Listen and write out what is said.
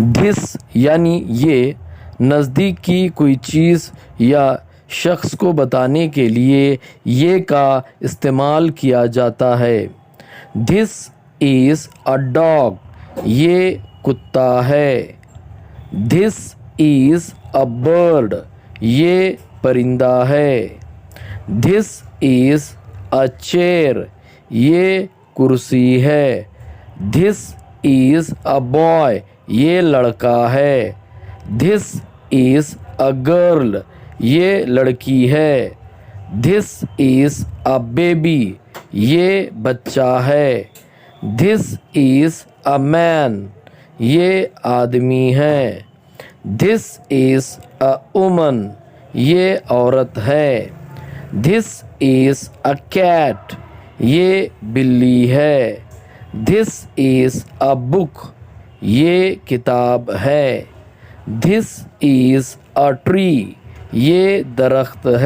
This यानी ये, नज़दीक की कोई चीज़ या शख्स को बताने के लिए ये का इस्तेमाल किया जाता है। दिस इज़ अ डॉग, ये कुत्ता है। दिस इज़ अ बर्ड, ये परिंदा है। दिस इज़ अ चेयर, ये कुर्सी है। दिस इज़ अ बॉय, ये लड़का है। दिस इज़ अ गर्ल, ये लड़की है। दिस इज़ अ बेबी, ये बच्चा है। दिस इज़ अ मैन, ये आदमी है। दिस इज़ अ वुमन, ये औरत है। दिस इज़ अ कैट, ये बिल्ली है। दिस इज़ अ बुक, ये किताब है। दिस इज़ अ ट्री, ये दरख्त है।